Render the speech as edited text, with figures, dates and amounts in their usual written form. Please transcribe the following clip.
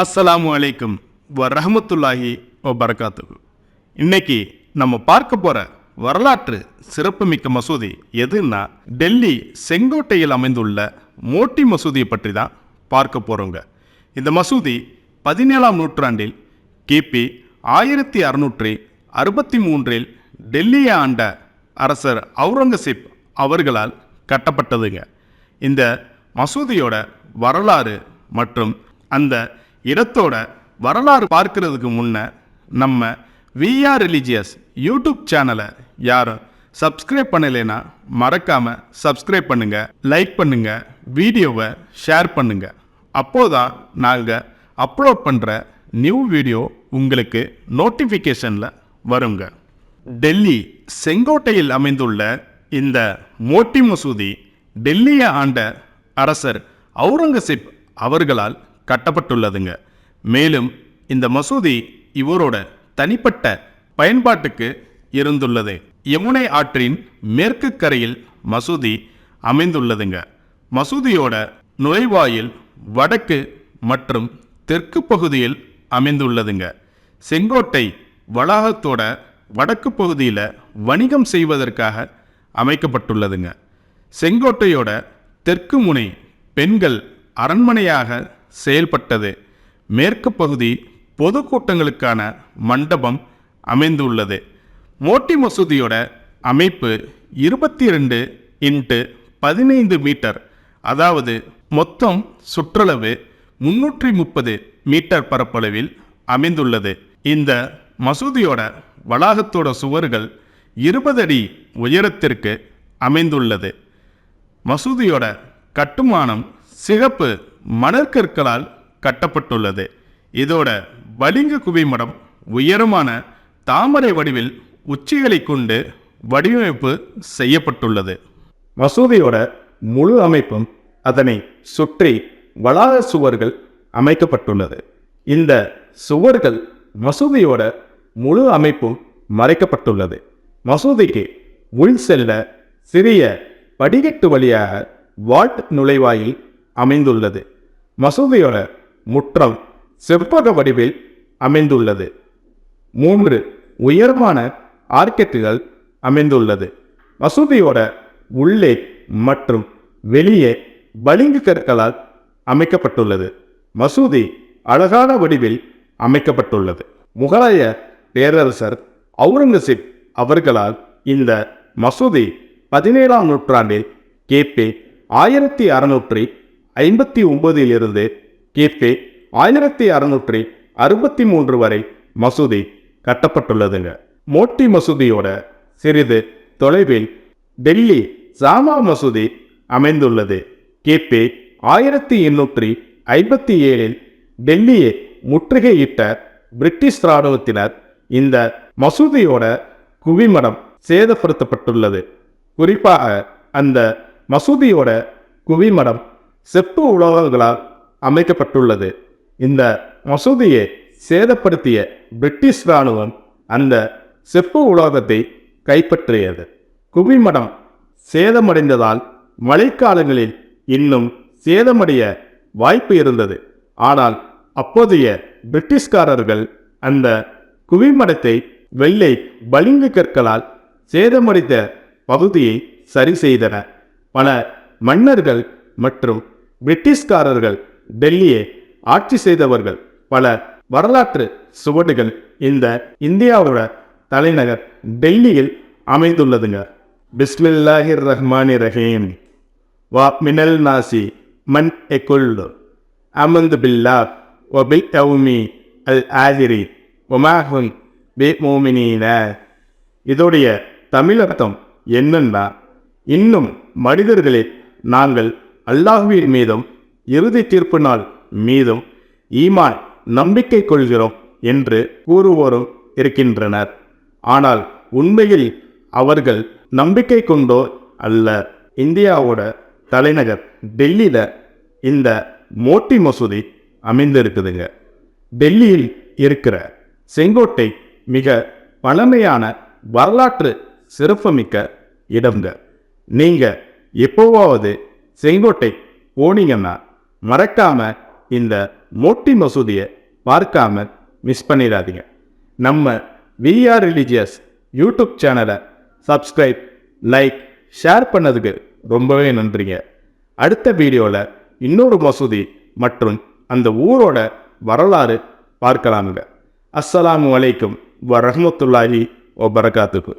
அஸ்ஸலாமு அலைக்கும் வரஹ்மத்துல்லாஹி வபரகாத்துஹு. இன்னைக்கு நம்ம பார்க்க போற வரலாற்று சிறப்புமிக்க மசூதி எதுன்னா டெல்லி செங்கோட்டையில் அமைந்துள்ள மோட்டி மசூதியை பற்றி தான் பார்க்க போறோங்க. இந்த மசூதி 17ஆம் நூற்றாண்டில் கிபி 1663 டெல்லியை ஆண்ட அரசர் அவுரங்கசீப் அவர்களால் கட்டப்பட்டதுங்க. இந்த மசூதியோட வரலாறு மற்றும் அந்த இடத்தோட வரலாறு பார்க்கறதுக்கு முன்ன நம்ம விஆர் ரிலீஜியஸ் யூடியூப் சேனலை யாரும் சப்ஸ்கிரைப் பண்ணலைன்னா மறக்காம சப்ஸ்கிரைப் பண்ணுங்க, லைக் பண்ணுங்க, வீடியோவை ஷேர் பண்ணுங்க. அப்போதான் நாங்கள் அப்லோட் பண்ணுற நியூ வீடியோ உங்களுக்கு நோட்டிஃபிகேஷனில் வருங்க. டெல்லி செங்கோட்டையில் அமைந்துள்ள இந்த மோட்டி மசூதி டெல்லியை ஆண்ட அரசர் அவுரங்கசீப் அவர்களால் கட்டப்பட்டுள்ளதுங்க. மேலும் இந்த மசூதி இவரோட தனிப்பட்ட பயன்பாட்டுக்கு இருந்துள்ளது. யமுனை ஆற்றின் மேற்கு கரையில் மசூதி அமைந்துள்ளதுங்க. மசூதியோட நுழைவாயில் வடக்கு மற்றும் தெற்கு பகுதியில் அமைந்துள்ளதுங்க. செங்கோட்டை வளாகத்தோட வடக்கு பகுதியில் வணிகம் செய்வதற்காக அமைக்கப்பட்டுள்ளதுங்க. செங்கோட்டையோட தெற்கு முனை பெண்கள் அரண்மனையாக செயல்பட்டது. மேற்கு பகுதி பொதுக்கூட்டங்களுக்கான மண்டபம் அமைந்துள்ளது. மோட்டி மசூதியோட அமைப்பு 22x15 மீட்டர், அதாவது மொத்தம் சுற்றளவு 330 மீட்டர் பரப்பளவில் அமைந்துள்ளது. இந்த மசூதியோட வளாகத்தோட சுவர்கள் 20 அடி உயரத்திற்கு அமைந்துள்ளது. மசூதியோட கட்டுமானம் சிகப்பு மணற்கற்களால் கட்டப்பட்டுள்ளது. இதோட வலிங்க குவிமடம் உயரமான தாமரை வடிவில் உச்சிகளை கொண்டு வடிவமைப்பு செய்யப்பட்டுள்ளது. மசூதியோட முழு அமைப்பும் அதனை சுற்றி வளாக சுவர்கள் அமைக்கப்பட்டுள்ளது. இந்த சுவர்கள் மசூதியோட முழு அமைப்பும் மறைக்கப்பட்டுள்ளது. மசூதிக்கு உள் செல்ல சிறிய படிக்கட்டு வழியாக வால்ட் நுழைவாயில் அமைந்துள்ளது. மசூதியோட முற்றம் செவ்வக வடிவில் அமைந்துள்ளது. 3 உயரமான ஆர்க்கெட்டுகள் அமைந்துள்ளது. மசூதியோட உள்ளே மற்றும் வெளியே பளிங்கு கற்களால் அமைக்கப்பட்டுள்ளது. மசூதி அழகான வடிவில் அமைக்கப்பட்டுள்ளது. முகலாய பேரரசர் அவுரங்கசீப் அவர்களால் இந்த மசூதி 17ஆம் நூற்றாண்டில் கிபி 1659 கிபி 1663 வரை மசூதி கட்டப்பட்டுள்ளதுங்க. மோட்டி மசூதியோட சிறிது தொலைவில் டெல்லி ஜாமா மசூதி அமைந்துள்ளது. கிபி 1857 டெல்லியை முற்றுகையிட்ட பிரிட்டிஷ் இராணுவத்தினர் இந்த மசூதியோட குவிமடம் சேதப்படுத்தப்பட்டுள்ளது. குறிப்பாக அந்த மசூதியோட குவிமடம் செப்பு உலோகங்களால் அமைக்கப்பட்டுள்ளது. இந்த மசூதியை சேதப்படுத்திய பிரிட்டிஷ் இராணுவம் அந்த செப்பு உலோகத்தை கைப்பற்றியது. குவிமடம் சேதமடைந்ததால் மழைக்காலங்களில் இன்னும் சேதமடைய வாய்ப்பு இருந்தது. ஆனால் அப்போதைய பிரிட்டிஷ்காரர்கள் அந்த குவிமடத்தை வெள்ளை பளிங்கு கற்களால் சேதமடைந்த பகுதியை சரி செய்தனர். பல மன்னர்கள் மற்றும் பிரிட்டிஷ்காரர்கள் டெல்லியை ஆட்சி செய்தவர்கள். பல வரலாற்று சுவடுகள் இந்த இந்தியாவோட தலைநகர் டெல்லியில் அமைந்துள்ளதுங்க. பிஸ்மில்லாஹிர் ரஹ்மானிர் ரஹீம். வா மினல் நாசி மன் எகுல்லு அமந்து பில்லாஹ் வ பில் யௌமி அல் ஆஹிரி வ மா ஹும் பிமுமினீன. இதோடைய தமிழர்த்தம் என்னன்னா, இன்னும் மனிதர்களே, நாங்கள் அல்லாஹ்வின் மீதும் இறுதி தீர்ப்பு நாள் மீதும் ஈமான் நம்பிக்கை கொள்கிறோம் என்று கூறுவோரும் இருக்கின்றனர். ஆனால் உண்மையில் அவர்கள் நம்பிக்கை கொண்டோர் அல்ல. இந்தியாவோட தலைநகர் டெல்லியில இந்த மோட்டி மசூதி அமைந்திருக்குதுங்க. டெல்லியில் இருக்கிற செங்கோட்டை மிக பழமையான வரலாற்று சிறப்புமிக்க இடம்ங்க. நீங்க எப்போவாவது செங்கோட்டை போனீங்கன்னா மறக்காம இந்த மோட்டி மசூதியை பார்க்காம மிஸ் பண்ணிடாதீங்க. நம்ம விஆர் ரிலீஜியஸ் யூடியூப் சேனலை சப்ஸ்கிரைப், லைக், ஷேர் பண்ணதுக்கு ரொம்பவே நன்றிங்க. அடுத்த வீடியோவில் இன்னொரு மசூதி மற்றும் அந்த ஊரோட வரலாறு பார்க்கலாமுங்க. அஸ்ஸலாமு அலைக்கும் வரஹ்மத்துல்லாஹி வபரகாத்துஹு.